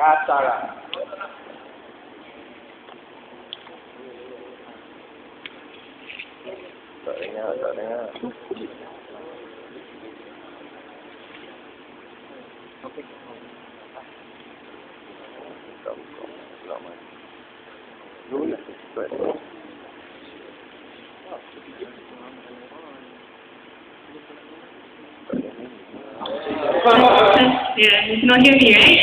Ya, Sarah. Tak dengar, tak dengar. Okay. Yeah, you cannot hear me, right?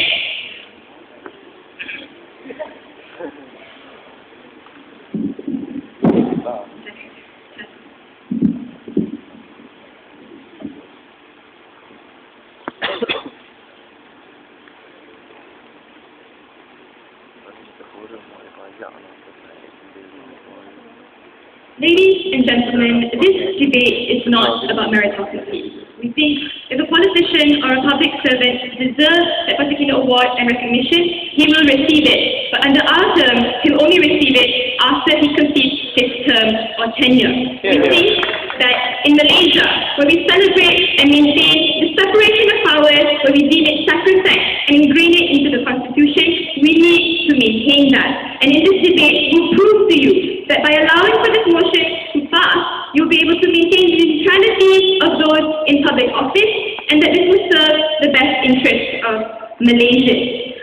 Ladies and gentlemen, this debate is not about meritocracy. We think if a politician or a public servant deserves that particular award and recognition, he will receive it. But under our term, he'll only receive it after he completes his term or tenure. We think that in Malaysia, where we celebrate and maintain the separation of powers, where we deem it sacrosanct and ingrain it into the Constitution, we need to maintain that. And in this debate, we'll prove to you that by allowing for this motion to pass, you'll be able to maintain the neutrality of those in public office, and that this will serve the best interests of Malaysians.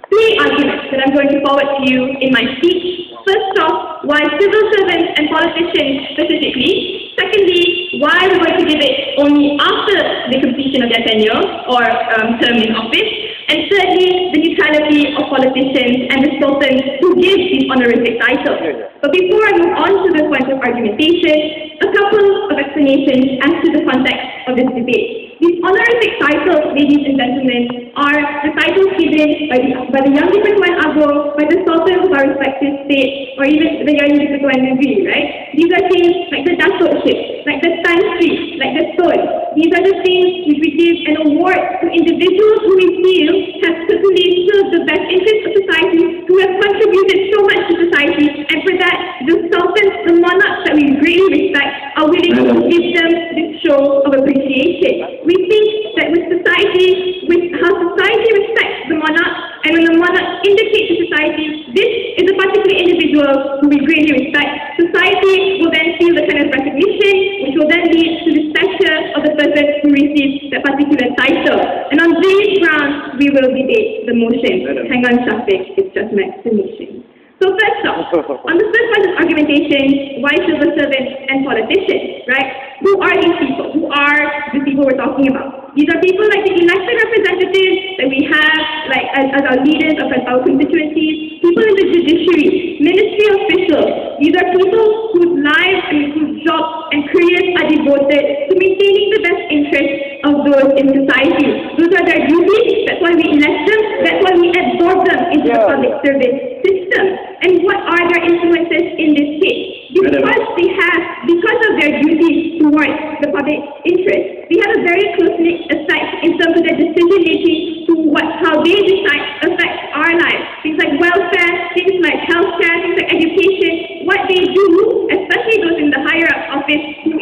Three arguments that I'm going to forward to you in my speech. First off, why civil servants and politicians specifically. Secondly, why we're going to give it only after the completion of their tenure or term in office. And thirdly, the neutrality of politicians and the sultans who give these honorific titles. But before I move on to the point of argumentation, a couple of explanations as to the context of this debate. These honorific titles, ladies and gentlemen, are the titles given by the Yang di-Pertuan Agong, by the sultan of our respective states, or even the Yang di-Pertuan Negeri, right? These are things like the Datukship, like the Tan Sri, like the Tun. These are the things which we give an award to individuals who we feel have certainly served the best interests of society, who have contributed so much to society, and for that, the sultans, the monarchs that we greatly respect, are willing to give them this show of appreciation. We think that with how society respects the monarch, and when the monarch indicates to society, this is a particular individual who we greatly respect, society will then feel the kind of recognition, which will then lead to the stature of the person who receives that particular title. And on these grounds, we will debate the motion. Hang on, Shafiq, it's just my explanation. So first off, on the first point of argumentation, why civil servants and politicians, right? Who are these people? Who are the people we're talking about? These are people like the elected representatives that we have, like as our leaders of our constituencies, people in the judiciary, ministry officials. These are people whose lives and whose jobs and careers are devoted to maintaining the best interests of those in society. Those are their duties. That's why we elect them. That's why we absorb them into the public service system. And what are their influences in this case? Because of their duties towards the public interest, they have a very close-knit effect in terms of their decision-making to how they decide affects our lives. Things like welfare, things like healthcare, things like education. What they do, especially those in the higher-up office who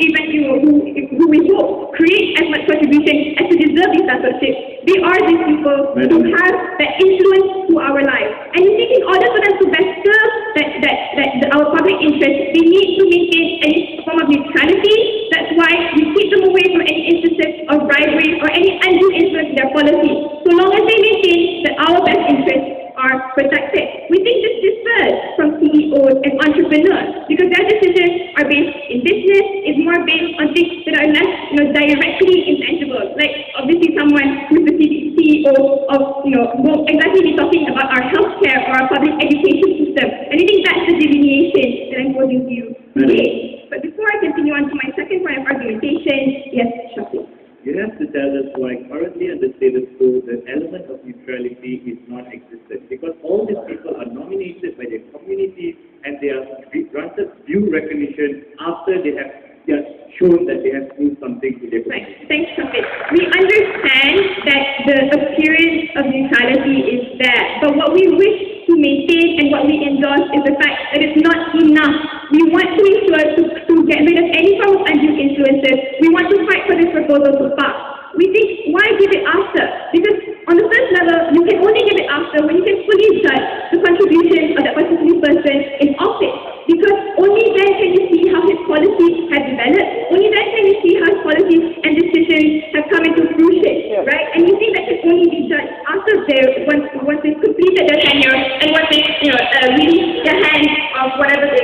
we hope create as much contribution as to deserve these statutorships, they are these people who have that influence to our lives. And you think in order for them to best serve our public interest, they need to maintain any form of neutrality. That's why we keep them away from any instances of bribery or any undue influence in their policy, so long as they maintain that our best interests are protected. We think this differs from CEOs and entrepreneurs because their decisions are based in business, is more based on things that are less directly intangible. Like obviously someone who's the CEO of, won't exactly be talking about our healthcare or our public education system. And I think that's the delineation that I'm posing to you today. But before I continue on to my second point of argumentation, yes, Shafi. You have to tell us why currently under status quo the element of neutrality is not existent, because all these people are nominated by their communities and they are granted due recognition after they have just shown that they have proved something to their community. Right. Thanks, Shafik. We understand that the appearance of neutrality is there, but what we wish to maintain and what we endorse is the fact that it's not enough. We want to ensure to get rid of any form of undue influences. We want to fight for this proposal to pass. We think, why give it after? Because on the first level, you can only give it after when you can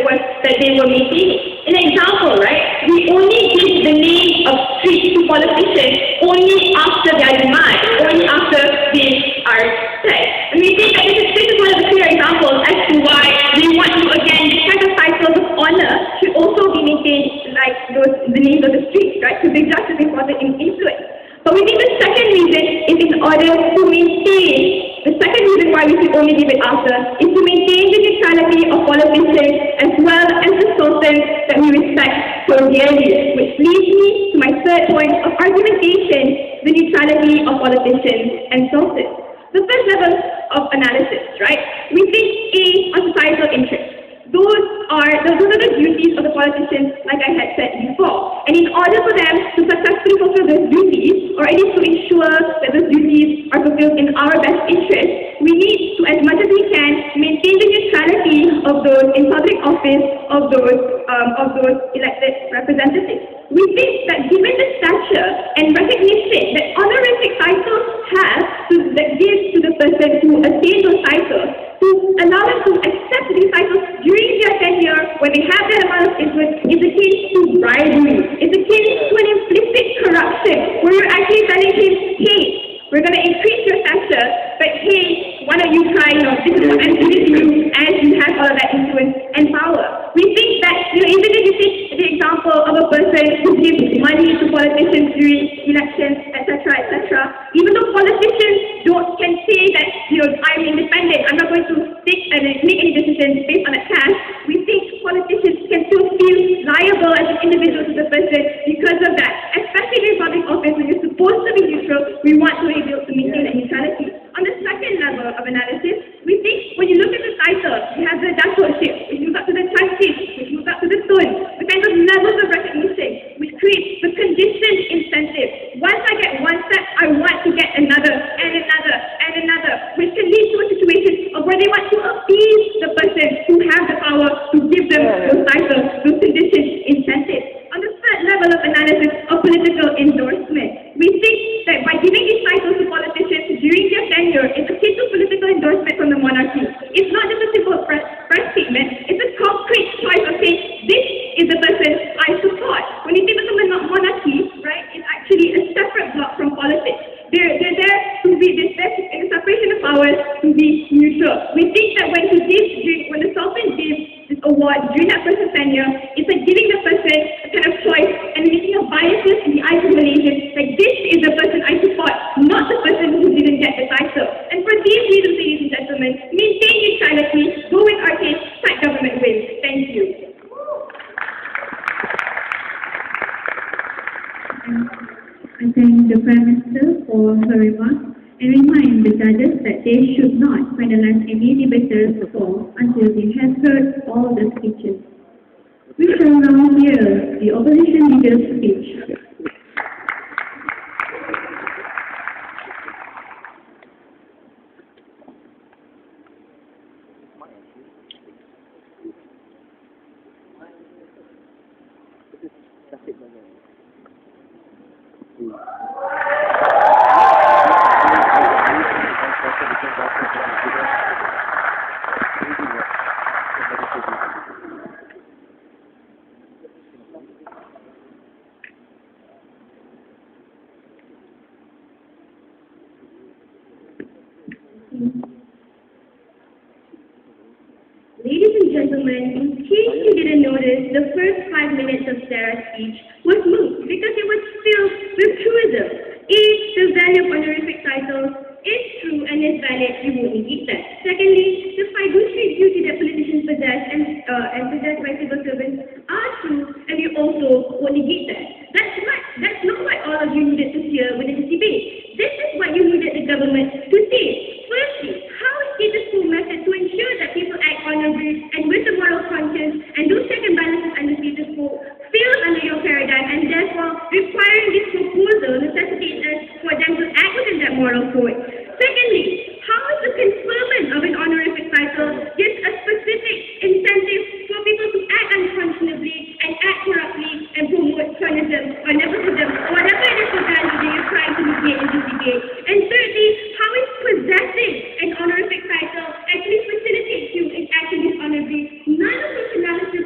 they were maintaining. An example, right? We only give the name of streets to politicians only after their demise, only after they are dead. And we think that this is one of the clear examples as to why we want to again kind of titles of honor should also be maintained like the names of the streets, right? Because they're just as important in influence. But we think the second reason is in order to maintain, the second reason why we should only give it after is to maintain the neutrality of politicians as well as the sultans that we respect so dearly. Which leads me to my third point of argumentation, the neutrality of politicians and sultans. The first level of analysis, right? We think A, on societal interest. Those are the duties of the politicians, like I had said before. And in order for them to successfully fulfill those duties, or at least to ensure that those duties are fulfilled in our best interest, we need to, as much as we can, maintain the neutrality of those in public office, of those elected representatives. We think that given the stature and recognition that honorific titles have, that gives to the person who attains those titles, to allow them to accept these titles during their tenure, when they have that amount of influence, is akin to bribery. It's akin to an implicit corruption, where you're actually telling him, hey, we're going to increase your stature, but hey, why don't you try, this is what I'm giving you, as you have all of that influence and power. We think that, even if you take the example of a person who gives money to politicians during elections, etc., even though politicians can say that, I'm independent, I'm not going to make any decisions based on that cash, we think politicians can still feel liable as an individual to the person because of that. Especially in public office, when you're supposed to be neutral, we want to be able to maintain that neutrality. On the second level of analysis, we think when you look at the title, you have the datukship, which moves up to the trusteeship, which moves up to the tun, the kind of levels of recognition, which creates the conditioned incentive. Once I get one step, I want to get another, and another, and another, which can lead to a situation of where they want to appease the person who has the power to give them those titles, those conditioned incentives. On the third level of analysis of political endorsement, we think that by giving these titles to politicians during their tenure, it's akin to political endorsement from the monarchy. It's not just a simple press statement, it's a concrete choice of saying, this is the person I support. When you think of the monarchy, right, it's actually a separate block from politics. They're there to be, there's a separation of powers to be neutral. We think that when the Sultan gives this award during that person's tenure, it's like giving the person a kind of choice and making a biases in the eyes of Malaysians, like this is the person I support, not the person who didn't get the title. And for these reasons, ladies and gentlemen, maintain neutrality, go with our case, tight government wins. Thank you. I thank the Prime Minister for her remarks and remind the judges that they should not finalize any debaters' score until they have heard all the speeches. We shall now hear the opposition leader's speech. Ladies and gentlemen, in case you didn't notice, the first 5 minutes of Sarah's speech was moved because it was filled with truism. If the value of honorific titles is true and is valid, you won't negate that. Secondly, the fiduciary duty that politicians possess and possessed by civil servants are true, and you also won't negate that. That's not what all of you needed to hear within this debate. This is what you needed the government to say. Firstly, how is it the school method to ensure that people act honorably and with the moral conscience, and those check and balances and the status quo fail under your paradigm, and therefore requiring this proposal necessitates us for them to act within that moral code. Secondly, how is the conferment of an honorific title gives a specific incentive for people to act unconscionably and act corruptly and promote cronyism or nepotism, or whatever it is that you're trying to negate in this debate. And thirdly, how is possessing an honorific title actually facilitates you in acting dishonorably? None of this analysis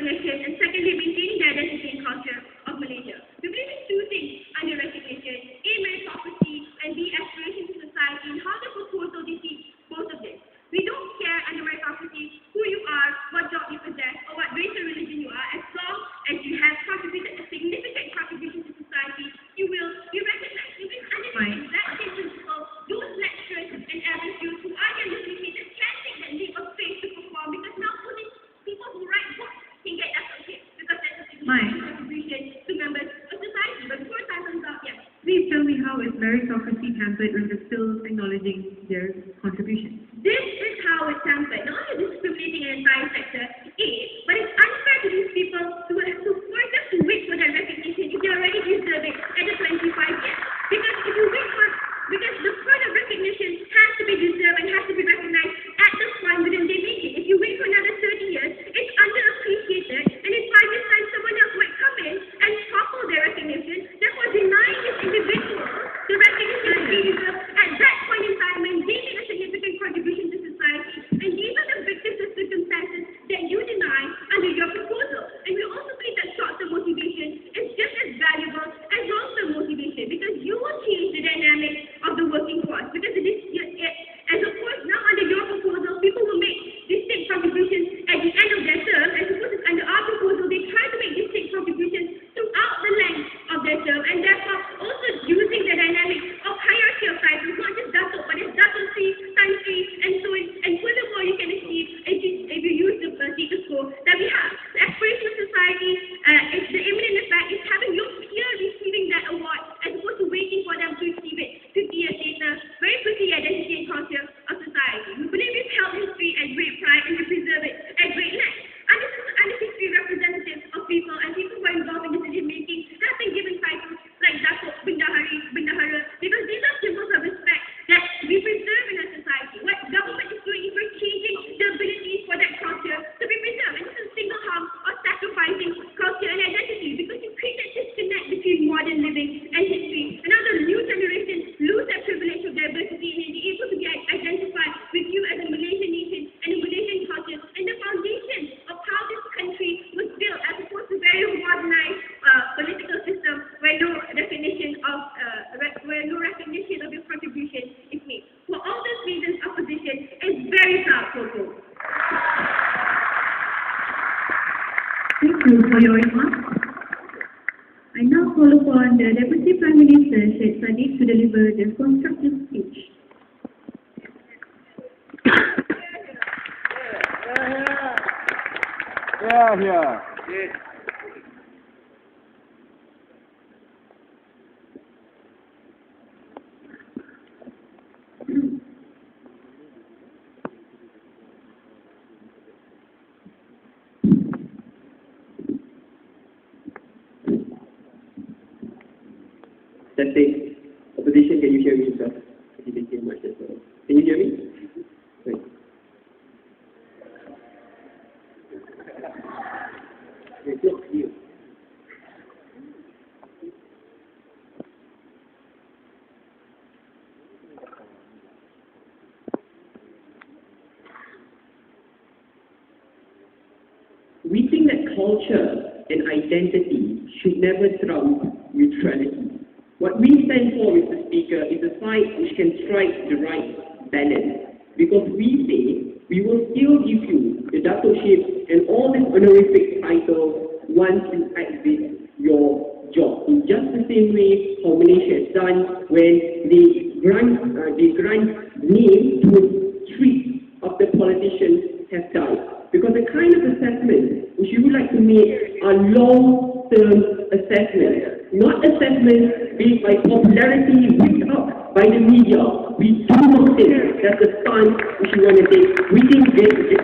recognition, and secondly, maintaining the identity and culture of Malaysia. We believe in two things under recognition: A, meritocracy, and B, aspiration to society, and how the proposal defeats both of this. We don't care under meritocracy who you are, what job you possess, or what race or religion you are, as long as you have contributed a significant contribution to society, you will be recognized. You will under the exact same principle, those lecturers and average youths who are your educated can take that leap of faith to perform, because now only people who write books can get that okay, because that's a significant contribution to members of society. But before time runs out, yes. Please tell me how is meritocracy hampered when we're still acknowledging their contribution? This is how it's hampered. Not only discriminating an entire sector, A, but it's unfair to these people to force them to wait for their recognition if they already deserve it at the 25 years. Because if you wait for, because the point of recognition has to be deserved and has to be recognized at the point within they make it. If you wait for another 30 years, it's underappreciated, and in 5 years' time, someone else might come in and topple their recognition, therefore denying this individual the recognition that they deserve at that point in time when they made a significant contribution to society. And these are the victims of circumstances that you deny under your proposal. And we also believe that short-term motivation is just as valuable as long-term motivation, because you will change the dynamics of the working force. Because as opposed now under your proposal, people will make distinct contributions at the end of their term, as opposed to under our proposal, they try to make distinct contributions throughout the length of their term, and therefore also using the dynamics of hierarchy of titles, not just Datuk, but it's Datuk 3, times 3, and so on. And furthermore, you can achieve if you use the status quo that we have. The aspirational society, it's the imminent effect is having your peer receiving that award, as opposed to waiting for them to receive it 50 years later. Very quickly, identity and culture of society. We believe we've held history at great pride, and we preserve it at great length. Under history, representatives of people and people who are involved in decision making have been given titles like Datuk, Bendahara, because these are symbols of respect that we preserve in our society. What government is doing is we're changing the ability for that culture to be preserved. And this is a single harm of sacrificing culture and identity, because you create that disconnect between modern living and history. And now the new generation lose that privilege of diversity and be able to be identified with you as a Malaysian nation and a Malaysian culture and the foundation of how this country was built, as opposed to very modernized political system where no recognition of your contribution is made. For all those reasons, opposition is very proud to oppose. Thank you for your remarks. I now call upon the Deputy Prime Minister, Sheikh Sadiq, to deliver the constructive speech. Yeah. Testing. Opposition, can you hear me, sir? Thank you much as well. Can you hear me? Great. We think that culture and identity should never trump neutrality. What we stand for, Mr. Speaker, is a fight which can strike the right balance. Because we say we will still give you the datukship and all these honorific titles once you exit your job. In just the same way how Malaysia has done when they grant name to streets of the politicians have died. Because the kind of assessment which you would like to make are long-term assessments. Not assessments based by popularity whipped up by the media. We do not think that's the stance which we want to take. We think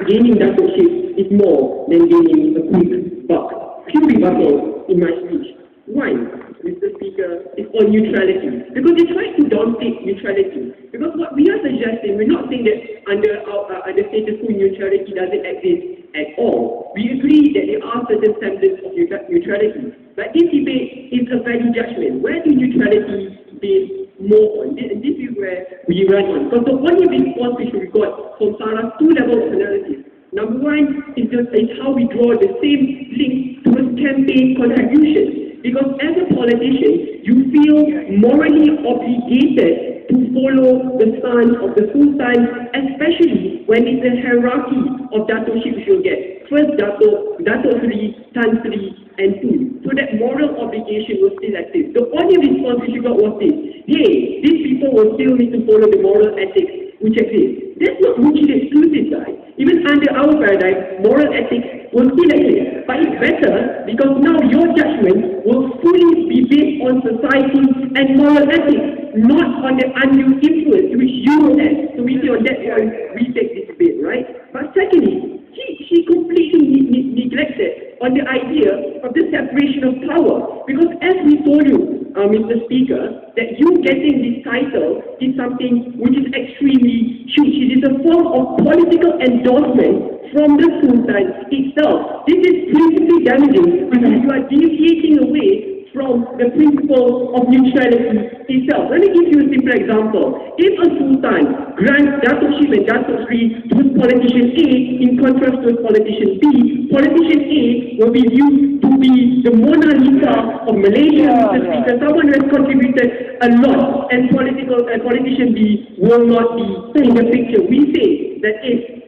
gaining datukship is more than gaining a quick buck. Few rebuttals in my speech. One, Mr. Speaker, is on neutrality. Because they try to downplay neutrality. Because what we are suggesting, we're not saying that under status quo neutrality doesn't exist at all. We agree that there are certain standards of neutrality. But this debate is a value judgment. Where do neutrality base more on? And this is where we run on. Because the only response which we got from SARA's 2 levels of analysis. Number Number one is how we draw the same link towards campaign contributions. Because as a politician, you feel morally obligated to follow the son of the sultan, especially when it's a hierarchy of dato-ship which you'll get. First dato, dato 3, tan 3, and 2. So that moral obligation was still active. The only response which you got was this: hey, these people will still need to follow the moral ethics which exist. That's not mutually exclusive, guys. Even under our paradigm, moral ethics will still exist. But it's better because now your judgment will fully be based on society and moral ethics, not on the undue influence which you will have. So we see on that point, we take this debate, right? But secondly, she completely neglected on the idea of the separation of power. Because as we told you, Mr. Speaker, that you getting this title is something which is extremely huge. It is a form of political endorsement from the Sultan itself. This is principally damaging because you are deviating away from the principle of neutrality itself. Let me give you a simple example. If a Sultan grants dato-ship and dato 3 to politician A in contrast to politician B, politician A will be viewed to be the Mona Lisa of Malaysia, Mr. Speaker, someone who has contributed a lot, and politician B will not be in the picture. We say that if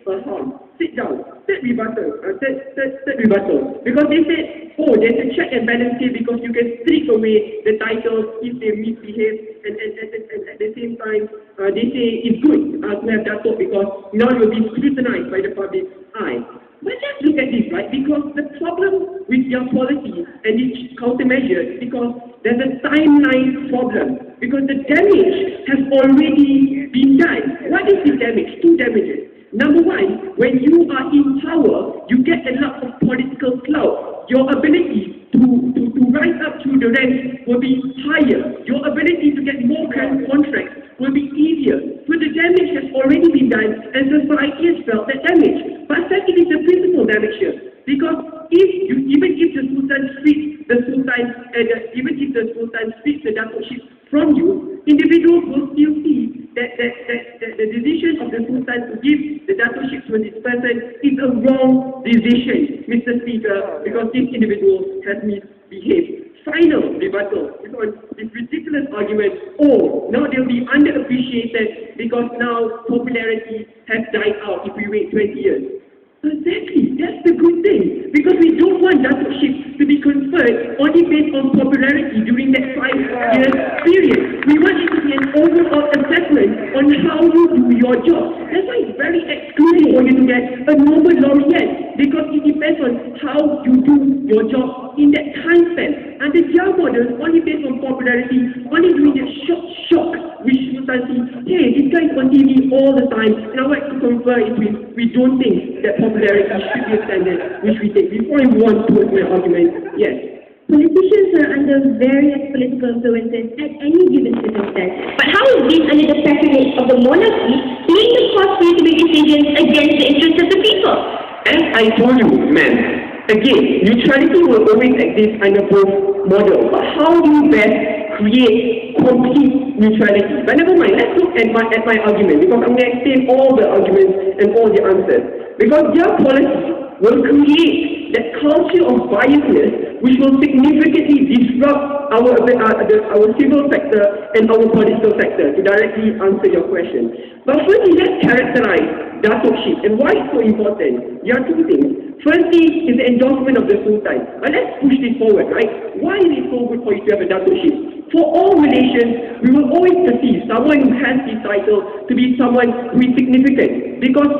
sit down, third rebuttal. Because they said, oh, there's a check and balance here because you can strip away the titles if they misbehave, and at the same time, they say it's good to have dato because now you'll be scrutinized by the public eye. But let's look at this, right? Because the problem with their policy and its countermeasures, because there's a timeline problem. Because the damage has already been done. What is the damage? Two damages. Number one, when you are in power, you get a lot of political clout. Your ability to rise up through the ranks will be higher. Your ability to get more contracts will be easier. So the damage has already been done, and society has felt that damage. But second is the principal damage here. Because even if the Sultan strips the dato-ship from you, individuals will still see that the decision of the Sultan to give the dato-ship to this person is a wrong decision, Mr. Speaker, because this individual has misbehaved. Final rebuttal is on this ridiculous argument, oh, now they'll be underappreciated because now popularity has died out if we wait 20 years. Exactly, that's the good thing, because we don't want dato-ship to be conferred only based on popularity during that 5 year period. We want it to be an overall assessment on how you do your job. That's why it's very exclusive for you to get a Nobel laureate, because it depends on how you do your job in that time span. And the job model only based on popularity, only doing the shock, which you can see, hey, this guy is on TV all the time, and I like to confer it with, we don't think that popularity should be a standard which we take. Before I move on towards my argument, yes. Politicians are under various political influences at any given circumstance. But how is this under the patronage of the monarchy being the cause for you to make decisions against the interests of the people? As I told you, ma'am, again, neutrality will always exist under both models. But how do you best create complete neutrality? But never mind, let's look at my argument, because I'm going to explain all the arguments and all the answers. Because their policy will create that culture of biasness which will significantly disrupt our civil sector and our political sector, to directly answer your question. But firstly, let's characterize dato-ship and why it's so important. There are two things. Firstly is the endorsement of the Sultan. But let's push this forward, right? Why is it so good for you to have a dato-ship? For all Malaysians, we will always perceive someone who has this title to be someone who is significant. Because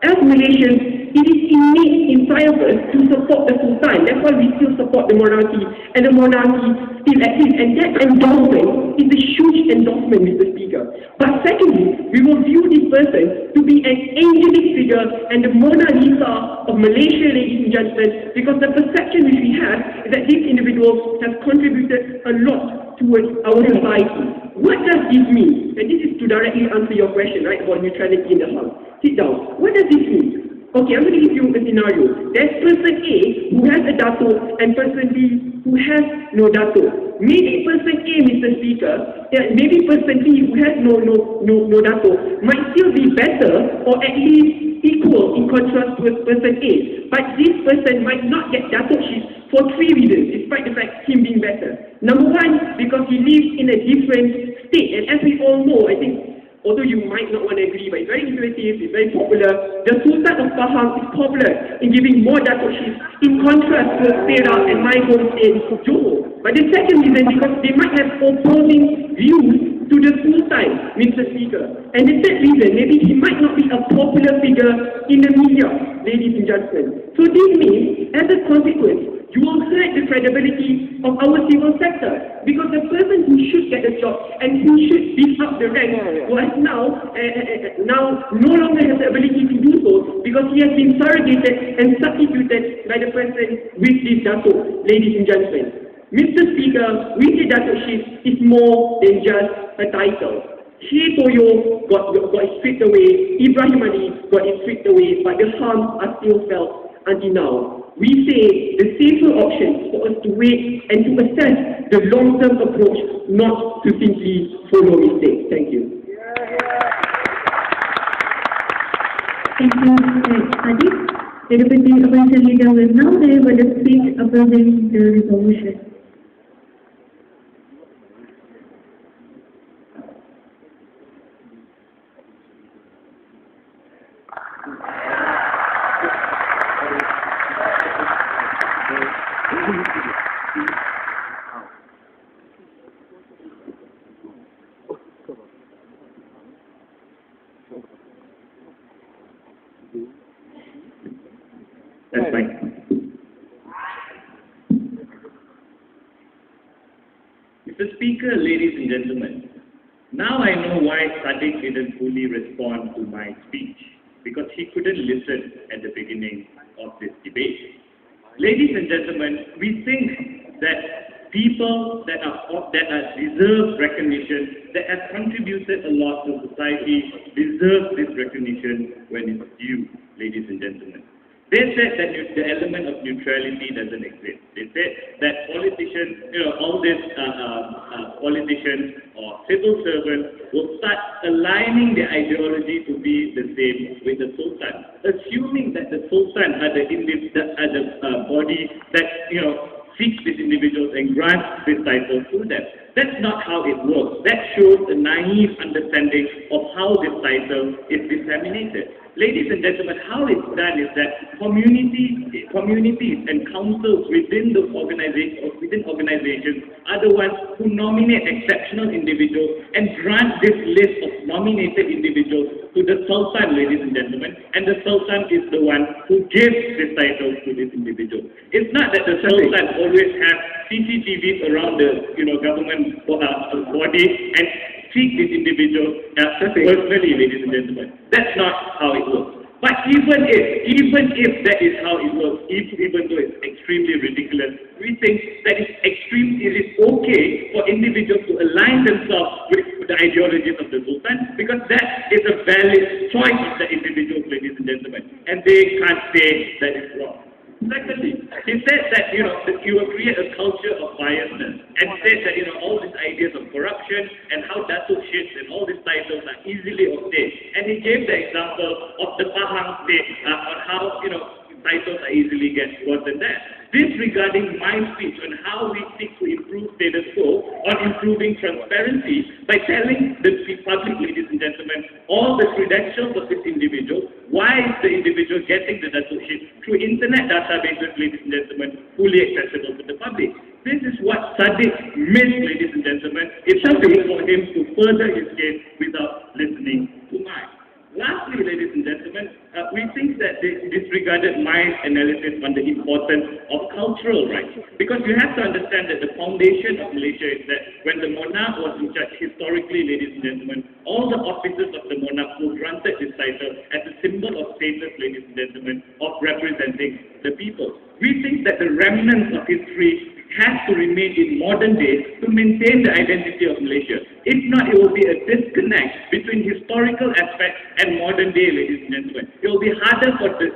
as Malaysians, it is innate inside of us to support the Sultan. That's why we still support the monarchy, and the monarchy still exists. And that endorsement is a huge endorsement, Mr. Speaker. But secondly, we will view this person to be an angelic figure and the Mona Lisa of Malaysia, ladies and gentlemen, because the perception which we have is that these individuals have contributed a lot towards our society. What does this mean? And this is to directly answer your question, right, about neutrality in the house. Sit down. What does this mean? Okay, I'm going to give you a scenario. There's person A who has a dato and person B who has no dato. Maybe person A, Mr. Speaker, maybe person B who has no dato might still be better, or at least equal in contrast to person A. But this person might not get Datuk Chief for 3 reasons, despite the fact him being better. Number one, because he lives in a different state. And as we all know, I think, although you might not want to agree, but it's very intuitive, it's very popular. The Sultan of Pahang is popular in giving more Datuk Chiefs in contrast to Perak and my home state, Johor. But the second reason, because they might have opposing views to the Sultan, Mr. Speaker. And the third reason, maybe he might not be a popular figure in the media, ladies and gentlemen. So this means, as a consequence, you will hurt the credibility of our civil sector, because the person who should get the job and who should beef up the rank was now no longer has the ability to do so, because he has been surrogated and substituted by the person with this Datuk, ladies and gentlemen. Mr. Speaker, we say Datuk Chief is more than just a title. She Toyo got it stripped away, Ibrahim Ali got it stripped away, but the harms are still felt until now. We say the safer option for us to wait and to assess the long-term approach, not to simply follow mistakes. Thank you. Thank you, Mr. Sadiq. The Deputy Opposition Leader will now deliver the speech opposing the resolution. That's fine. Mr. Speaker, ladies and gentlemen, now I know why Sadiq didn't fully respond to my speech, because he couldn't listen at the beginning of this debate. Ladies and gentlemen, we think that people that deserve recognition, that have contributed a lot to society, deserve this recognition when it's due, ladies and gentlemen. They said that the element of neutrality doesn't exist. They said that politicians, all these politicians or civil servants will start aligning their ideology to be the same with the Sultan, assuming that the Sultan are the body that seeks these individuals and grants this title to them. That's not how it works. That shows a naive understanding of how this title is disseminated. Ladies and gentlemen, how it's done is that communities and councils within the organization or within organizations are the ones who nominate exceptional individuals and grant this list of nominated individuals to the Sultan, ladies and gentlemen, and the Sultan is the one who gives this title to this individual. It's not that the Sultan always has CCTVs around the government body and treat this individual personally, ladies and gentlemen. That's not how it works. But even if that is how it works, even though it's extremely ridiculous, we think that it is okay for individuals to align themselves with the ideologies of the Sultan, because that is a valid choice of the individuals, ladies and gentlemen, and they can't say that it's wrong. Secondly, he said that that you will create a culture of biasness, and said that all these ideas of corruption and how Datuk Chiefs and all these titles are easily obtained. And he gave the example of the Pahang state on how titles are easily gotten there. Disregarding my speech on how we seek to improve status quo, on improving transparency by telling the public, ladies and gentlemen, all the credentials of this individual, why is the individual getting the Datuk Chief through internet databases, ladies and gentlemen, fully accessible to the public. This is what Sadiq missed, ladies and gentlemen. It's something for him to further his case without listening to mine. Lastly, ladies and gentlemen, we think that they disregarded my analysis on the importance of cultural rights. Because you have to understand that the foundation of Malaysia is that when the monarch was in charge, historically, ladies and gentlemen, all the officers of the monarch were granted this title as a symbol of status, ladies and gentlemen, of representing the people. We think that the remnants of history has to remain in modern days to maintain the identity of Malaysia. If not, it will be a disconnect between historical aspects and modern day, ladies and gentlemen. It will be harder for the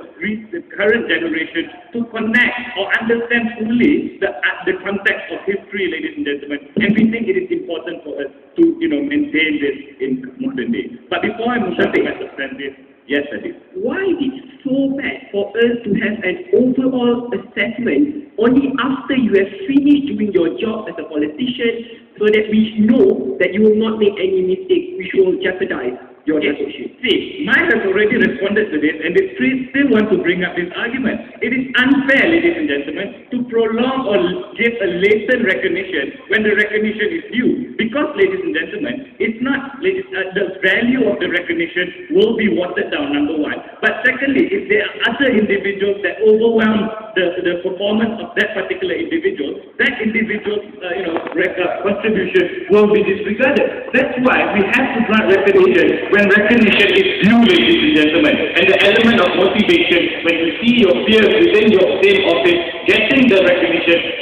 current generation to connect or understand fully the context of history, ladies and gentlemen. And we think it is important for us to maintain this in modern day. But before I move on to my substantive, yes, Sadiq. why is it so bad for us to have an overall assessment only after you have finished doing your job as a politician, so that we know that you will not make any mistakes which will jeopardize your associate? See, Mike has already responded to this, and they still want to bring up this argument. It is unfair, ladies and gentlemen, to prolong or give a latent recognition when the recognition is due. Because, ladies and gentlemen, it's not, the value of the recognition will be watered down, number one. But secondly, if there are other individuals that overwhelm the performance of that particular individual, that individual's contribution will be disregarded. That's why we have to grant recognition when recognition is due, ladies and gentlemen. And the element of motivation, when you see your peers within your same office getting the recognition,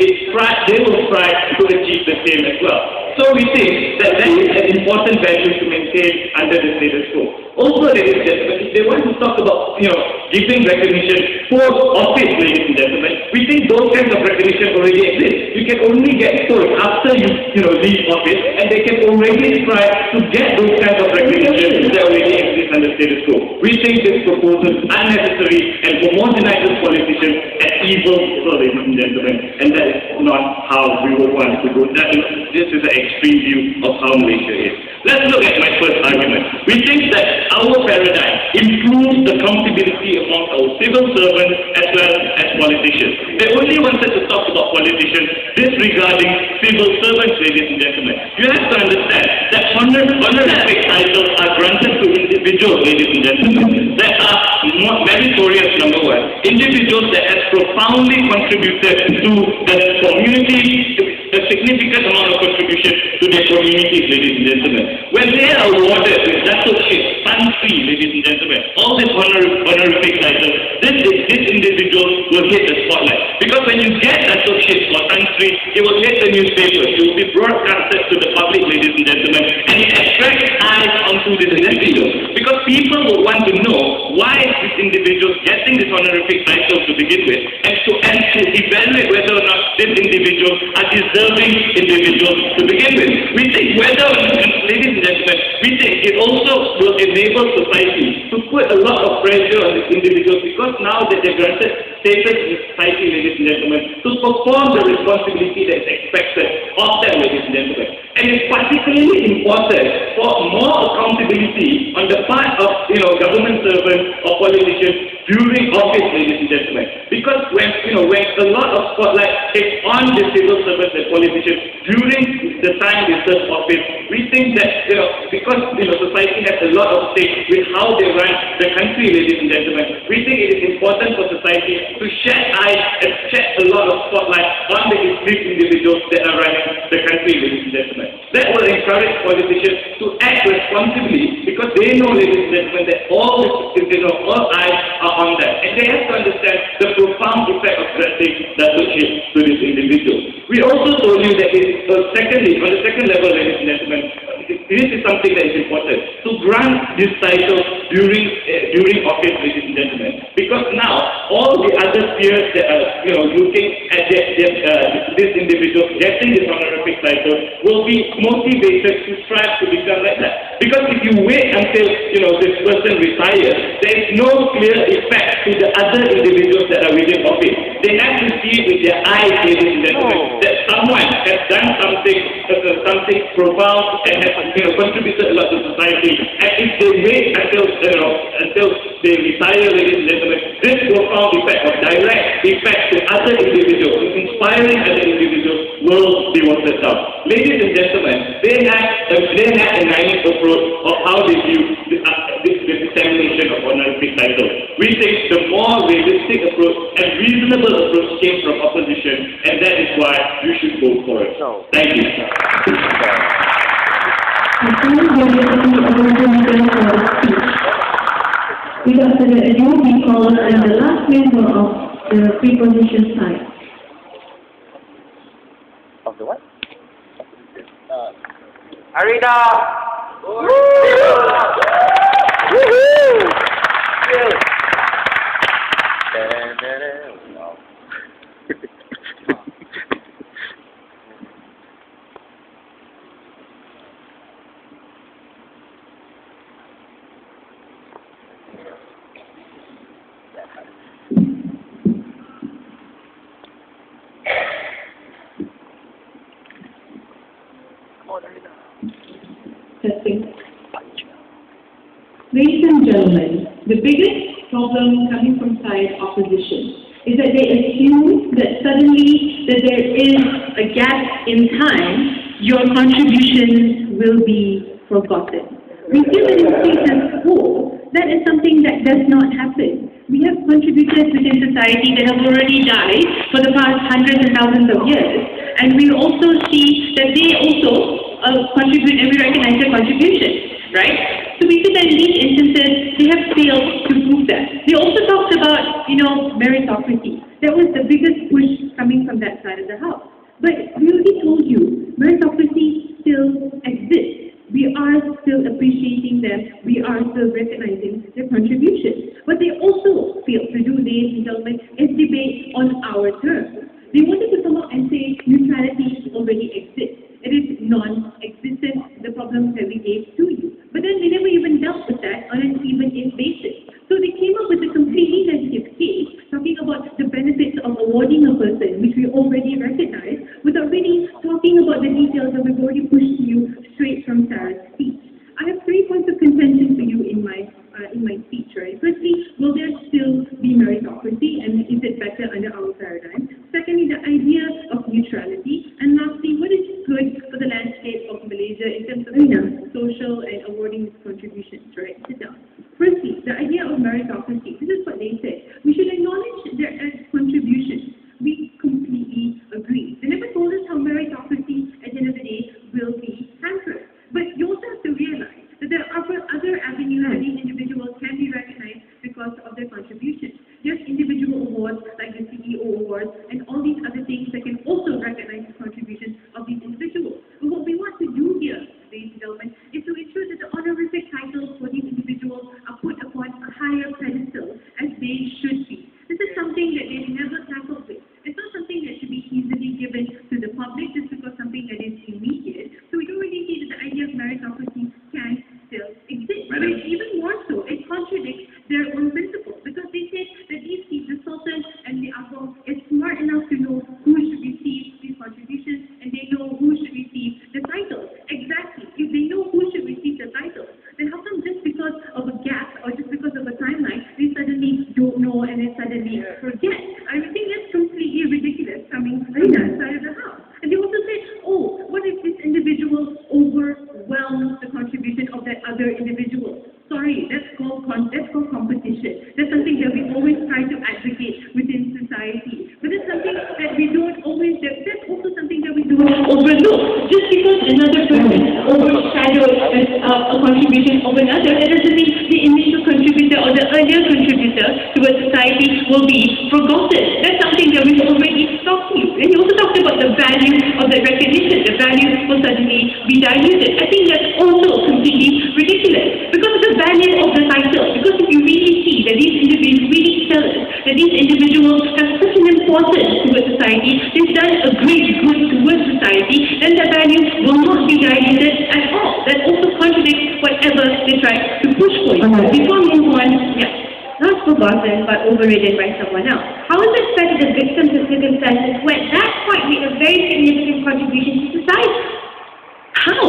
they will try to achieve the same as well. So we think that that is an important value to maintain under the status quo. Also, ladies and gentlemen, if they want to talk about, giving recognition for office, ladies and gentlemen, we think those kinds of recognition already exist. You can only get told after you, leave office, and they can already try to get those kinds of recognition that already exist under status quo. We think this proposal is unnecessary and homogenizes politicians as evil, ladies and gentlemen, and that is not how we would want to go. This is an extreme view of how Malaysia is. Let's look at my first argument. We think that our paradigm improves accountability among our civil servants as well as politicians. They only wanted to talk about politicians disregarding civil servants, ladies and gentlemen. You have to understand that honorific titles are granted to individuals, ladies and gentlemen, that are meritorious, number one. Individuals that have profoundly contributed to the community, a significant amount of contribution to their communities, ladies and gentlemen. When they are awarded with dato-ship, country, ladies and gentlemen, all these honorific titles, this individual will hit the spotlight. Because when you get dato-ship or country, it will hit the newspapers, it will be broadcasted to the public, ladies and gentlemen, and it attracts eyes onto this individual. Because people will want to know why this individual is getting this honorific title to begin with, and to evaluate whether or not these individuals are deserving individuals to begin with. We think ladies and gentlemen, we think it also will enable society to put a lot of pressure on these individuals, because now that they're granted status in society, ladies and gentlemen, to perform the responsibility that is expected of them, ladies and gentlemen. And it's particularly important for more accountability on the part of government servants or politicians during office, ladies and gentlemen. Because when a lot of spotlight is on the civil servants and politicians during the time they serve office, we think that because society has a lot of stake with how they run the country, ladies and gentlemen, we think it is important for society to shed eyes and shed a lot of spotlight on these individuals that are running the country, ladies and gentlemen. That will encourage politicians to act responsibly, because they know, ladies and gentlemen, that all eyes are on them, and they have to understand the profound effect of granting dato-ship to this individual. We also told you that secondly, on the second level, ladies and gentlemen, this is something that is important, to grant this title during office, ladies and gentlemen, because now all the other peers that are looking at this individual getting this honorific title will be motivated to strive to become like that. Because if you wait until this person retires, there is no clear effect to the other individuals that are within office. They have to see with their eyes, ladies and gentlemen, that someone has done something profound and has contributed a lot to society. And if they wait until they retire, ladies and gentlemen, this profound effect or direct effect to other individuals, inspiring other individuals, will be watered down. Ladies and gentlemen, they had a naive approach of how they view the dissemination of honorific titles. We think the more realistic approach and reasonable approach came from opposition, and that is why you should vote for it. Thank you. Without further ado, we call on the last member of the preposition side. Of the what? Arena! Wow. Thank you. Ladies and gentlemen, the biggest problem coming from side opposition is that they assume that suddenly that there is a gap in time, your contributions will be forgotten. We feel that in status quo, that is something that does not happen. We have contributors within society that have already died for the past hundreds and thousands of years, and we also see that they also contribute and we recognize their contributions, right? So we see that in these instances, they have failed to prove that. They also talked about, meritocracy. That was the biggest push coming from that side of the house. But we already told you, meritocracy still exists. We are still appreciating them. We are still recognizing their contributions. What they also failed to do, ladies and gentlemen, is debate on our terms. They wanted to come out and say neutrality already exists. It is non-existent, the problems that we gave to you. But then they never even dealt with that on an even-if basis. So they came up with a completely negative case, talking about the benefits of awarding a person, which we already recognize, without really talking about the details that we've already pushed to you straight from Sarah's speech. I have 3 points of contention for you in my speech, right? Firstly, will there still be meritocracy, and is it better under our paradigm? Secondly, the idea of neutrality, and lastly, what is good for the landscape of Malaysia in terms of social and awarding contributions, right? Sit down. Firstly, the idea of meritocracy. This is what they said. We should acknowledge their contributions. We completely agree. They never told us how meritocracy, at the end of the day, will be hampered. But you also have to realize that there are other avenues that these individuals can be recognized because of their contributions. There's individual awards like the CEO awards and all these other things that can also recognize the contributions of these individuals. But what we want to do here, ladies and gentlemen, is to ensure that the honorific titles for these individuals are put upon a higher pedestal as they should be. This is something that they've never tackled with. It's not something that should be easily given to the public just because something that is immediate. So we don't really see that the idea of meritocracy can still exist. But even more so, it contradicts their own principles because they say that the Sultan and the Agong is smart enough to know who should receive these contributions and they know who should receive the titles. Exactly. If they know who should receive the titles, then how come just because of a gap or just because of a timeline, they suddenly don't know and they suddenly forget? I think that's completely ridiculous coming from that side of the house. And they also say, oh, what if this individual overwhelms the contribution of that other individual? Sorry, that's called competition. That's something that we always try to advocate within society. But it's something that we don't always, that's also something that we don't overlook. Just because another person overshadows a contribution of another, that doesn't mean the initial contributor or the earlier contributor to a society will be forgotten. That's something that we've already talked to you. And he also talked about the value of the recognition. The value will suddenly be diluted. I think that's also completely ridiculous. Because of the value of the title. Because if you really see that these individuals really tell us that these individuals have such an importance towards society, they've done a great good towards society, then the value will not be diluted at all. That also contradicts whatever they try to push for you. Before we move on, not forgotten but overridden by someone else. How is it fair to the victims of circumstances who at that point made a very significant contribution to society? How?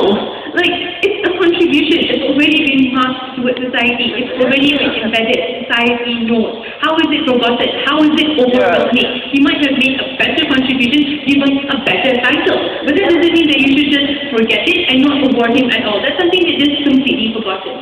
Like, it's a contribution. It's already been passed towards society. It's already been embedded. Society knows. How is it forgotten? How is it overwhelming? He might have made a better contribution, given a better title. But that doesn't mean that you should just forget it and not award him at all. That's something that is completely forgotten.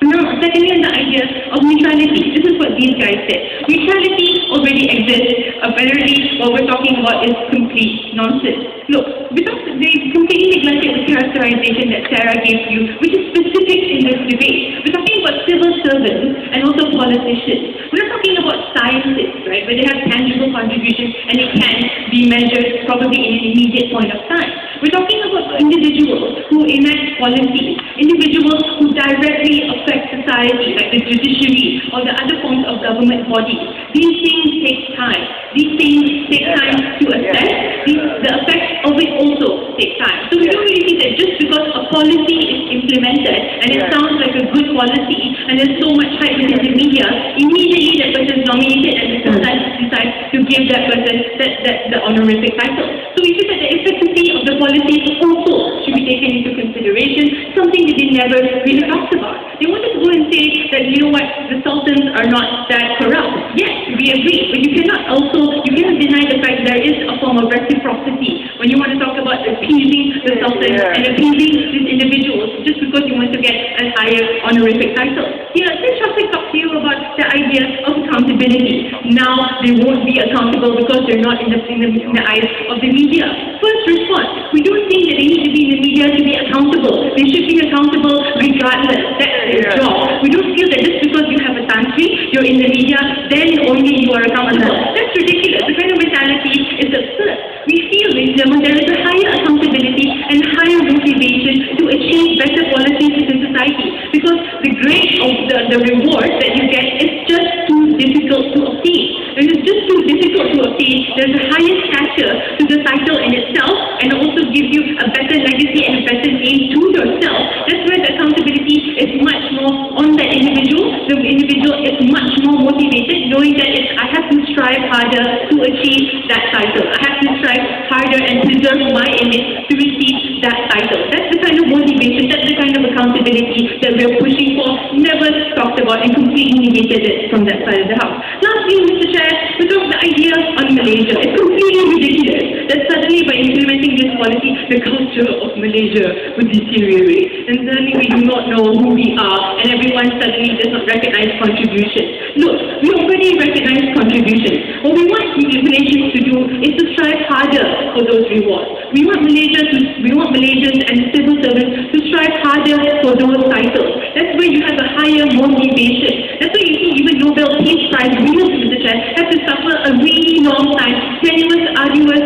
Now, secondly, on the idea of neutrality. This is what these guys said. Neutrality already exists. Apparently, what we're talking about is complete nonsense. Look, because they completely neglected the characterization that Sarah gave you, which is specific in this debate. We're talking about civil servants and also politicians. We're not talking about scientists, right, where they have tangible contributions and it can be measured probably in an immediate point of time. We're talking about individuals who enact policies, individuals who directly affect society, like the judiciary or the other forms of government bodies. These things take time. These things take time to assess. The effects of it also take time. So we don't really think that just because a policy is implemented and it sounds like a good policy and there's so much hype within the media, immediately that person is nominated and the society decides to give that person the honorific title. So we feel that the efficacy of the the policies also should be taken into consideration, something that they never really talked about. They wanted to go and say that, you know what, the sultans are not that corrupt. Yes, we agree, but you cannot deny the fact there is a form of reciprocity when you want to talk about appeasing the sultan and appeasing these individuals just because you want to get a higher honorific title. Let Shafiq talk to you about the idea of accountability. Now they won't be accountable because they're not in the eyes of the media. First response, we don't think that they need to be in the media to be accountable. They should be accountable regardless. That's their job. We don't feel that just because you have a country, you're in the media, then only you are accountable. That's ridiculous. The kind of mentality is absurd. We feel there is a higher accountability and higher motivation to achieve better policies within society, because the grade of the reward that you get is just too difficult to obtain. When it's just too difficult to obtain, there's a higher stature to the title in itself, and also gives you a better legacy and a better name to yourself. That's where the accountability is much more on that individual. The individual is much more motivated, knowing that I have to strive harder to achieve that title. I have to strive harder and preserve my image to receive that title. That's the kind of motivation, that's the kind of accountability that we're pushing for, never talked about and completely negated it from that side of the house. Lastly, Mr. Chair, we talk the idea on Malaysia. It's completely ridiculous that suddenly by implementing this policy, the culture of Malaysia would deteriorate. And suddenly we do not know who we are, and everyone suddenly does not recognize contribution. Look, we already recognize contribution. What we want Malaysians to do is to strive harder for those rewards. We want Malaysians and civil servants to strive harder for those titles. That's where you have a higher motivation. That's why you see even Nobel Peace Prize winners, Mr. Chair, have to suffer a really long time, tenuous, arduous,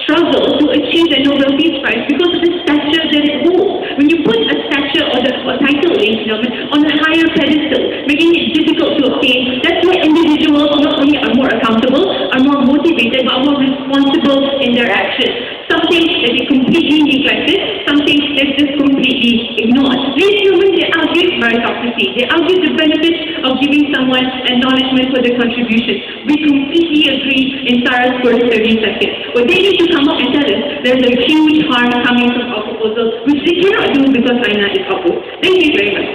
struggle to achieve the Nobel Peace Prize because of the stature that it holds. When you put a stature or title, ladies and gentlemen, on a higher pedestal, making it difficult to obtain, that's where individuals not only are more accountable, are more motivated, but are more responsible in their actions. Something that is completely neglected, something that's just completely ignored. Ladies and gentlemen, they argue meritocracy. They argue the benefits of giving someone acknowledgement for their contribution. We completely agree in Sarah's first 30 seconds. What they need to come up and tell us, there's a huge harm coming from our proposal, which they cannot do because Aina is opposed. Thank you very much.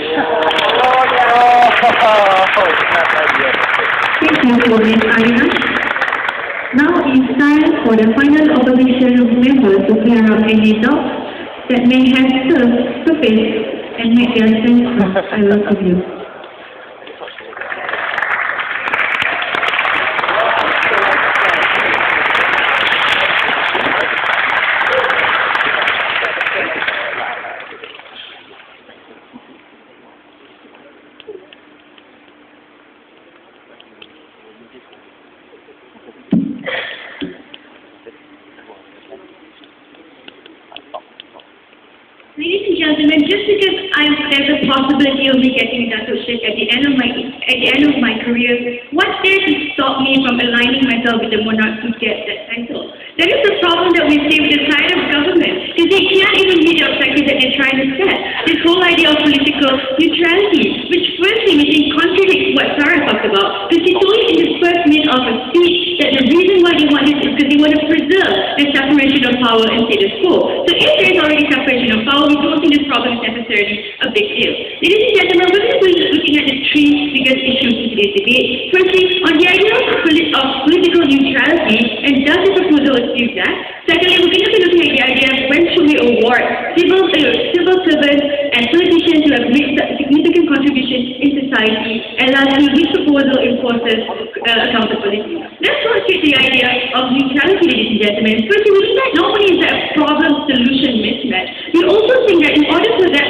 Thank you for Ms. Aina. Now it's time for the final opposition members to clear up any doubts that may have surfaced and make their sense. I welcome you. Ladies and gentlemen, just because there's a possibility of me getting danceship at the end of my career, what's there to stop me from aligning myself with the monarch to get that title? That is the problem that we see with the side of government, is they can't even meet the objectives that they're trying to set. This whole idea of political neutrality, which firstly we think contradicts what Sarah talked about, because she told you in the first minute of her speech that the reason why they want this is because they want to preserve the separation of power and status quo. So if there is already separation of power, we don't think this problem is necessarily a big deal. Ladies and gentlemen, we're going to be looking at the three biggest issues in today's debate. Firstly, on the idea of political neutrality, and does the proposal achieve that? Secondly, we're going to be looking at the idea of when should we award civil servants and politicians who have made significant contributions in society, and lastly, which proposal enforces accountability. Let's go straight to the idea of neutrality, ladies and gentlemen. Firstly, we think that not only is there a problem-solution mismatch, we also think that in order for that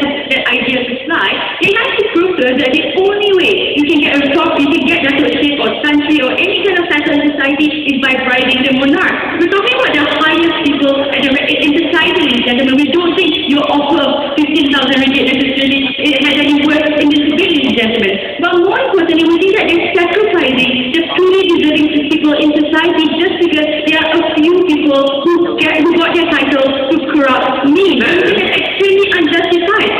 idea to fly, they have to prove to us that the only way you can get a top, you can get that shape or country or any kind of title in society is by bribing the monarch. We're talking about the highest people in society, ladies and gentlemen. We don't think your offer of 15,000 ringgit necessarily has any worth in this debate, ladies and gentlemen. But more importantly, we think that they're sacrificing the truly deserving people in society just because there are a few people who got their title to corrupt me. I think that's extremely unjustified.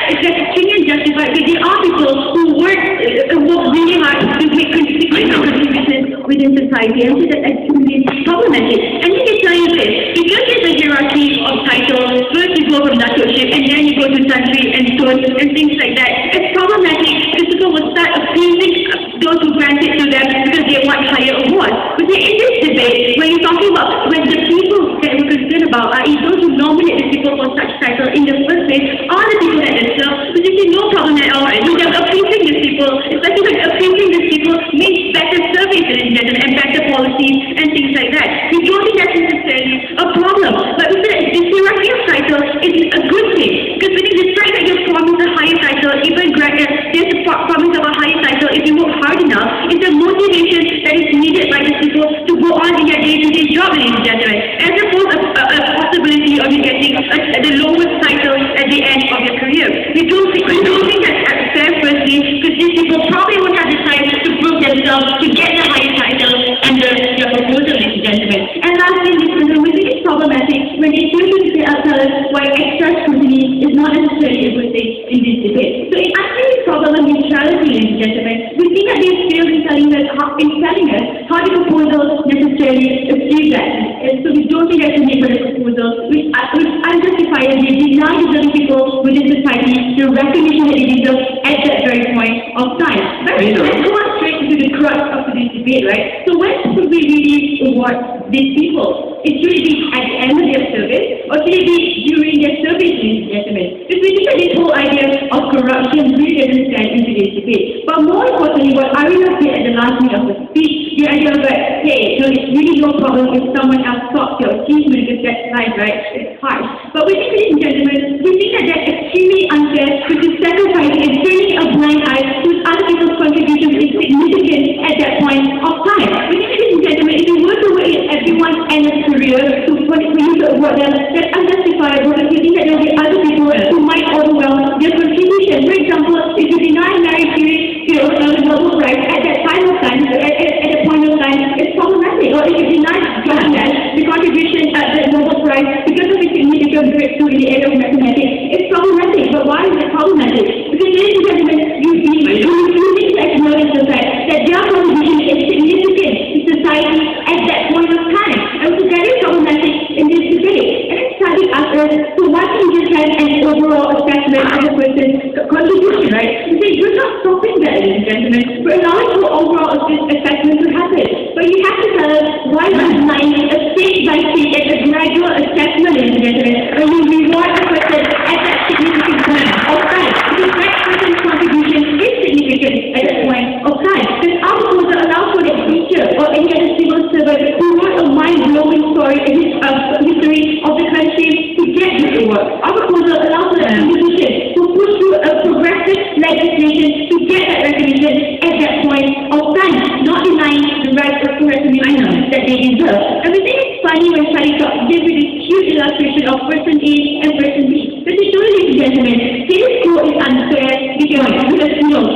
It's extremely unjustified because there are people who work really hard to make contributions within society, and so that's extremely problematic. And let me tell you this, because there's a hierarchy a problem. But we feel that this hierarchy of title is a good thing, because we think the fact that you're promised a higher title, even there's a promise of a higher title if you work hard enough, is the motivation that is needed by these people to go on in their day-to-day job, ladies and gentlemen, as opposed to a possibility of you getting the lowest title at the end of your career. We don't think that's fair, firstly, because these people probably won't have the time to prove themselves to get the higher title under your proposal, ladies and gentlemen. And lastly, we think it's problematic when they choose to tell us why extra scrutiny is not necessarily a good thing in this debate. So in answering this problem of neutrality, ladies and gentlemen, we think that they failed in telling us how the proposal necessarily achieved that. And so we don't think that's a need for the proposal, which unjustifiably deny deserving people within society the recognition that they deserve at that very point of time. Let's go on straight into the crux of today's debate, right? So when should we really award these people? Should it be at the end of their service, or should it be during their service, ladies and gentlemen? Because we think that this whole idea of corruption really doesn't stand in today's debate. But more importantly, what Arina said at the last minute of the speech, the idea of that, hey, it's really no problem if someone else stops your achievement because that's life, right? It's harsh. But we think, ladies and gentlemen, we think that that's extremely unfair, which is sacrificing and turning a blind eye to other people's contributions is significant at that point of time. We think, ladies and gentlemen, if you were to wait everyone's end of career for you to award them, that's unjustifiable, because we think that there will be other people who might overwhelm their contribution. For example, if you deny marriage to a Nobel Prize at that time of time, at the point of time, it's problematic. Or if you deny John the contribution at the Nobel Prize because of his significant breakthrough in the area of mathematics, it's problematic. But why is it problematic? Because, ladies and gentlemen, you need to acknowledge the fact that their contribution is significant to society at that point of time. And so that is problematic in this debate. And it's starting after, so why can you just have an overall assessment of a person's contribution, right? You say, you're not stopping that, ladies and gentlemen. We're allowing for overall assessment to happen. But you have to tell us why you're denying a state-by-state and a gradual assessment, ladies and gentlemen, when you reward a person at that significant point of time. Because that person's contribution is significant at that point of time. Because our proposal allows for that teacher or any other civil servant who wrote a mind-blowing story in his history of the country to get this award. Our proposal allows for that individual to push through a progressive legislation to get that recognition at that point of time, not denying the right of recognition that they deserve. And we think it's funny when Shadi gives you this cute illustration of person A and person B. But they told, ladies and gentlemen, this quote is unfair because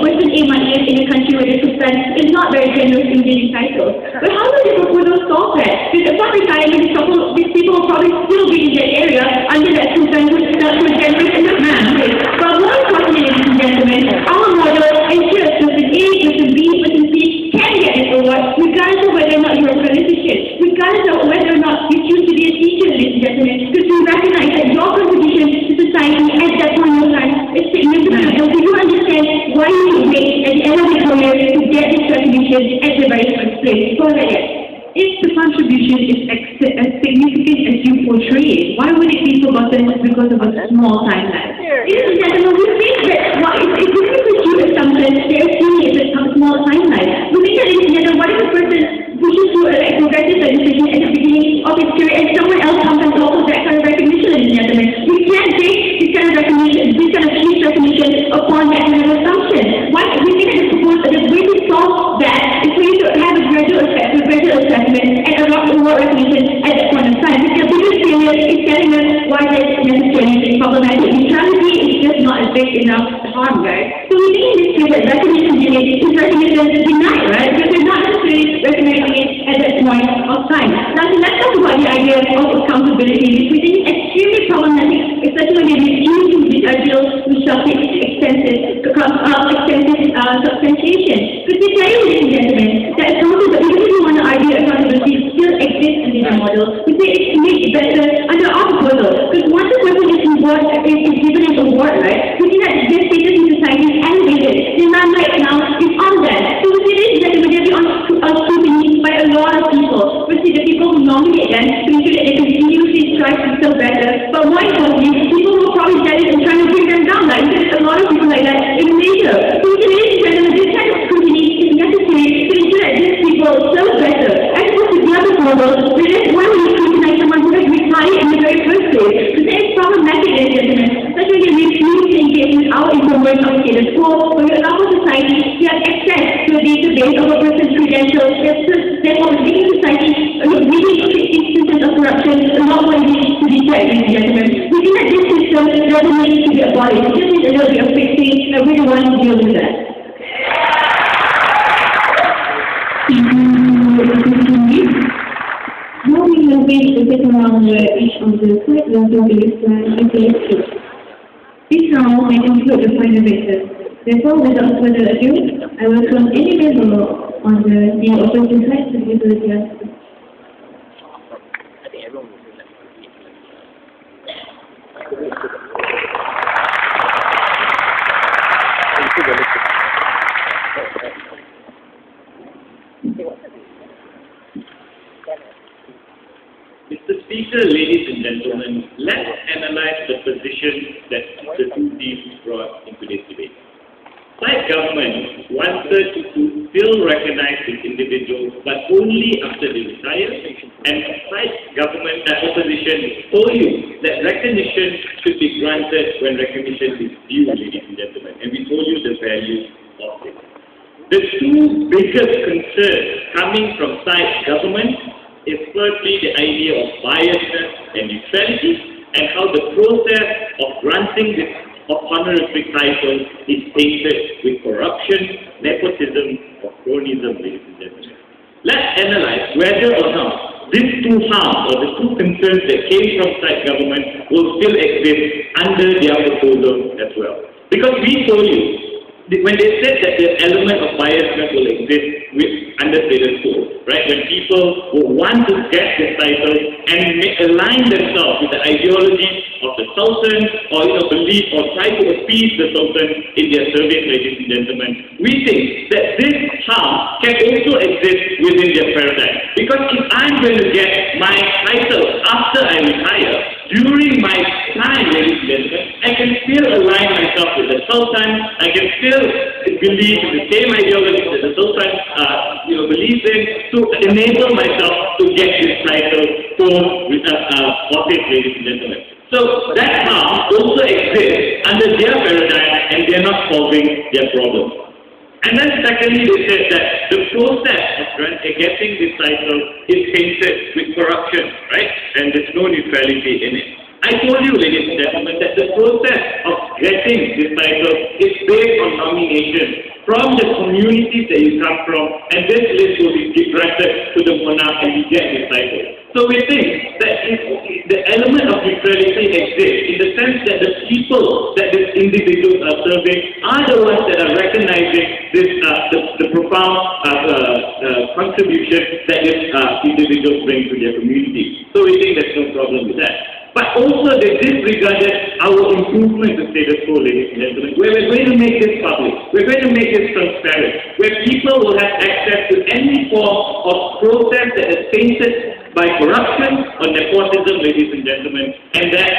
person A might live in a country where the Sultan is not very generous in giving titles. But how will the proposal solve that? Because upon retirement, these people will probably still be in that area until that Sultan was generous in the country. But more importantly, ladies and gentlemen, our model ensures person A, person B, person C can get this award regardless of whether or not you're a politician, regardless of whether or not you choose to be a teacher, ladies and gentlemen, because we recognize that your contribution to society at that point in time is significant. And we do understand why you wait at the end of your career to get this recognition at the very first place. Go ahead. If the contribution is as significant as you portray it, why would it be forgotten because of a small timeline? Ladies and gentlemen, we think that if we can pursue assumption, they're assuming it's a small timeline. We think that, ladies and gentlemen, what if a person pushes through a progressive legislation at the beginning of his career and someone else comes and offers that kind of recognition, ladies and gentlemen? We can't base this kind of recognition, this kind of huge recognition upon that kind of assumption. Why we think that the way to solve that is for you to have a gradual assessment and a award recognition at that point in time. Because the biggest failure is telling us why that's necessarily problematic. Neutrality is just not a big enough harm, right? So we think in this case that recognition is recognition denied, right? Because they're not necessarily recognizing it at that point of time. Now, so let's talk about the idea of accountability, which we think is extremely problematic, especially when they refuse to deal with extensive substantiation. Because we tell you, ladies and gentlemen, that accountability, even if you want to argue accountability, still exists in this model. We say it's made better under our proposal. Because once a person is given an award, right, we think that their status in society is elevated. The limelight now is on them. So we say, ladies and gentlemen, they'll be on scrutiny by a lot of people. We see the people who nominate them to ensure that they continuously strive to feel better. But more importantly, people who are probably jealous and trying to bring them down. Like, there's a lot of people like that in nature. So we say, ladies and gentlemen, this kind of scrutiny is necessary to ensure that these people feel better. As opposed to the other model, where one will scrutinize someone who ladies and gentlemen. We think that this system doesn't need to be abolished. It just needs a little bit of fixing, and we're the ones to deal with that. Now we will reach the second round where each of the side will be described and selected. This round may conclude the final basis. Therefore, without further ado, I welcome any member on the opposite side to give the answer. I think everyone will do that. Mr. Speaker, ladies and gentlemen, let's analyze the position that the two teams brought into this debate. Side government wanted to still recognize these individuals, but only after they retire, and side government opposition told you that recognition should be granted when recognition is due, ladies and gentlemen, and we told you the value of it. The two biggest concerns coming from side government is firstly the idea of biasness and neutrality, and how the process of granting this honorific title is tainted with corruption, nepotism, or cronyism, ladies and gentlemen. Let's analyze whether or not these two harms or the two concerns that came from side government will still exist under their proposal as well. Because we told you, when they said that the element of biasness will exist under status quo, right? When people will want to get this title and align themselves with the ideology of the Sultan, or believe or try to appease the Sultan in their service, ladies and gentlemen, we think that this harm can also exist within their paradigm. Because if I'm going to get my title after I retire, during my time, ladies and gentlemen, I can still align myself with the Sultan. I can still believe in the same ideology that the Sultan believes in, to enable myself to get this title for office, ladies and gentlemen. So that harm also exists under their paradigm, and they're not solving their problem. And then secondly, they said that the process of getting this title is tainted with corruption, right? And there's no neutrality in it. I told you, ladies and gentlemen, that the process of getting this title is based on nomination from the communities that you come from, and this list will be granted to the monarch and you get this title. So we think that the element of neutrality exists in the sense that the people that these individuals are serving are the ones that are recognizing this the profound contribution that these individuals bring to their community. So we think there's no problem with that. But also they disregarded our improvement to status quo, ladies and gentlemen, where we're going to make this public, we're going to make this transparent, where people will have access to any form of process that is tainted by corruption or nepotism, ladies and gentlemen, and that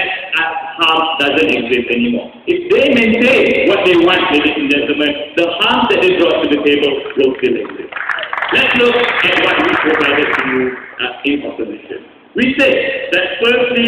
harm doesn't exist anymore. If they maintain what they want, ladies and gentlemen, the harm that they brought to the table will still exist. Let's look at what we provided to you in opposition. We say that firstly,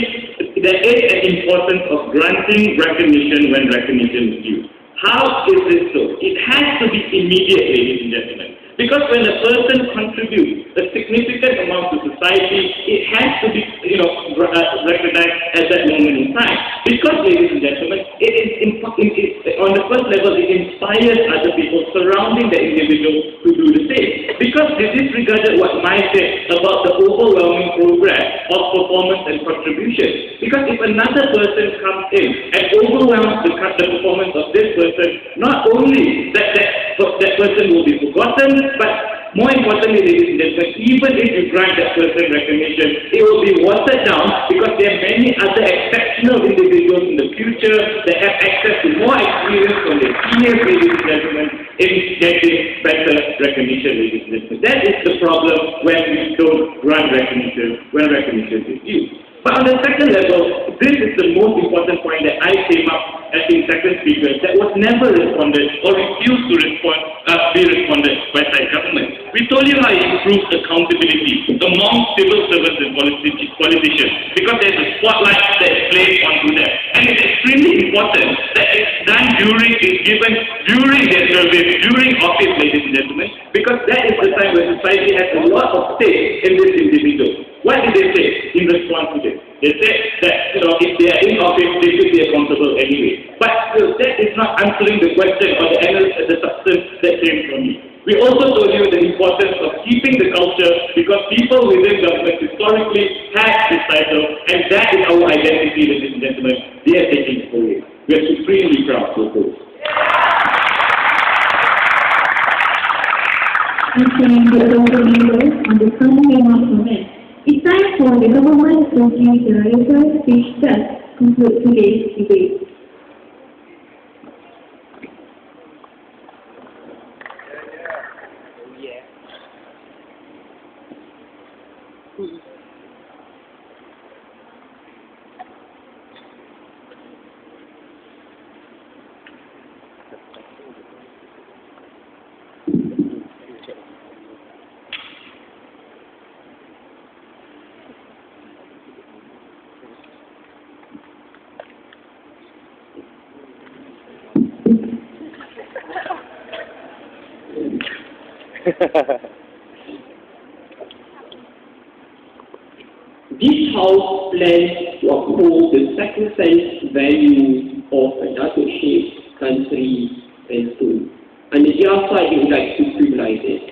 there is an importance of granting recognition when recognition is due. How is this so? It has to be immediate, ladies and gentlemen. Because when a person contributes a significant amount to society, it has to be, recognized at that moment in time. Because, ladies and gentlemen, on the first level, it inspires other people surrounding the individual to do the same. Because they disregarded what Mike said about the overwhelming progress of performance and contribution. Because if another person comes in and overwhelms the performance of this person, not only that person will be forgotten, but more importantly, ladies and gentlemen, even if you grant that person recognition, it will be watered down because there are many other exceptional individuals in the future that have access to more experience from their seniors, ladies and gentlemen, in getting better recognition, ladies and gentlemen. That is the problem when we don't grant recognition, when recognition is due. But on the second level, this is the most important point that I came up as in second speaker that was never responded or refused to be responded by side government. We told you how it improves accountability among civil servants and politicians because there's a spotlight that is placed onto them. And it's extremely important that it's done given during their service, during office, ladies and gentlemen, because that is the time when society has a lot of stake in this individual. What did they say in response to this? They said that, if they are in office, they should be accountable anyway. But that is not answering the question or the substance that came from me. We also told you the importance of keeping the culture because people within government historically had this title, and that is our identity, ladies and gentlemen. They are taking it away. We are supremely proud of this. And saying the local members on the summary comment. It's time for the government to give the reference which does conclude today's debate. This House plans to uphold the sacrosanct value of a dato-shaped country and soul. And the other side would like to criminalize it.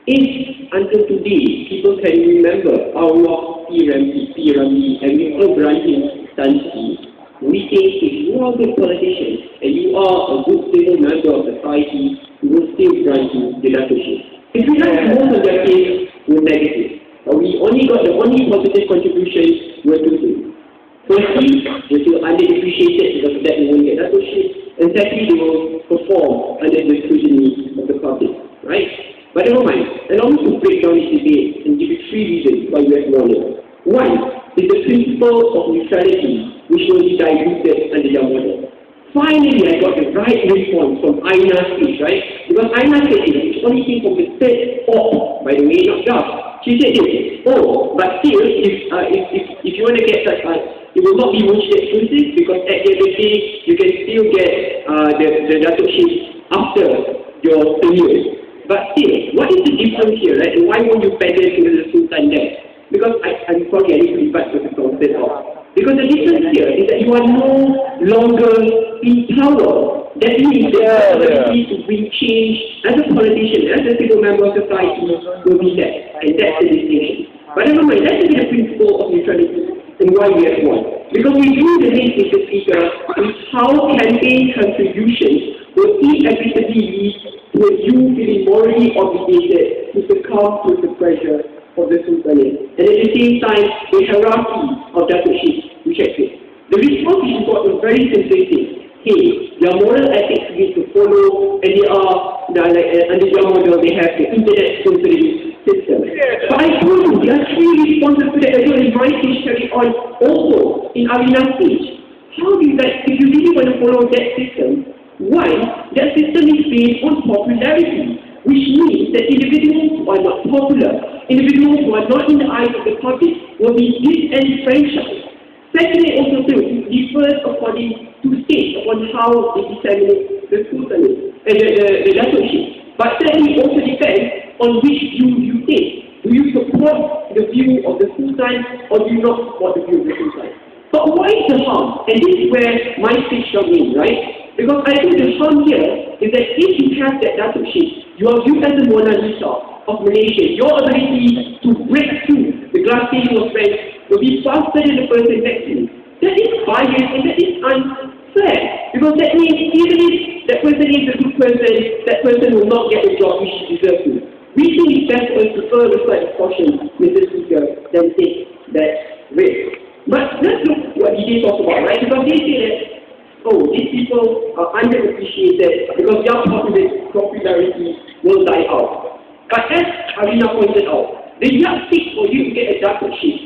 If until today people can remember our P.Ramlee and we all grant him Tansi, we think if you are a good politician and you are a good stable member of society, we will still grant you the dato-shape. If you like, most of their cases were negative. But we only got the only positive contributions were two things. Firstly, they feel underappreciated because of that they won't get dato-shape. And secondly, they will perform under the scrutiny of the public. Right? But never mind. Allow me to break down this debate and give you three reasons why you have won it. One is the principle of neutrality, which will be diluted under your model. Finally, I got the right response from Aina's speech, right? Because Aina said this, which only came from the third by the way, not just. She said this, but still, if you want to get that, it will not be mutually exclusive because at the end of the day, you can still get the dato-shape after your tenure. But still, what is the difference here, right? And why won't you paddle to the Sultan there? Because I'm sorry, I need to debate with the concept of. Because the difference here is that you are no longer in power. That means the ability to bring change as a politician, as a civil member of society will be there. And that's the distinction. But never mind, let's look at the principle of neutrality and why we have won. Because we do the link, Mr. Speaker, with how campaign contributions will inevitably lead to you feeling morally obligated to succumb to the pressure of the Sultanate. And at the same time, the hierarchy of dato-shape, which I said. The response is important, very simplistic. Hey, their moral ethics need to follow, and they are, under your model, they have the internet filtering system. But I told you, there are three responses to that as well in my speech carried on also in Arina's speech. How do you if you really want to follow that system, one, that system is based on popularity, which means that individuals who are not popular, individuals who are not in the eyes of the public will be disenfranchised. Secondly, also too, differs according to state upon how they disseminate the sultanate and the dato-shape. But thirdly, also depends on which view you take. Do you support the view of the sultan or do you not support the view of the sultan? But why is the harm? And this is where my speech comes in, right? Because I think the harm here is that if you have that dato-shape, you are viewed as the Mona Lisa of Malaysia. Your ability to break through the glass ceiling of strength will be faster than the person next to you. That is biased and that is unfair. Because that means even if that person is a good person, that person will not get the job which he deserves to. We think it's best for us to further the side of caution, Mr. Speaker, than take that risk. But let's look what they talk about, right? Because they say that, these people are underappreciated because their popularity will die out. But as Arina pointed out, the yardstick for you to get a dato-shape,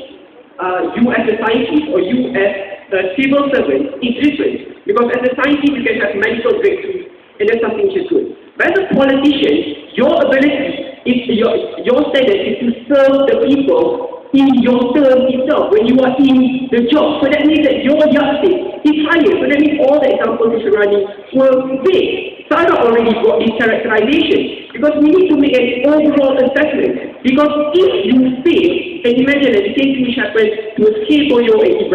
you as a scientist or you as a civil servant is different. Because as a scientist you can have medical breakthroughs and that's something which is good. But as a politician, your ability, your standard is to serve the people in your term itself, when you are in the job. So that means that your yardstick is higher. So that means all the examples which are running will fit. Sarah already got this characterization. because we need to make an overall assessment. Because if you fail, and imagine the same thing which happened to K. Boyo and Ibrahim.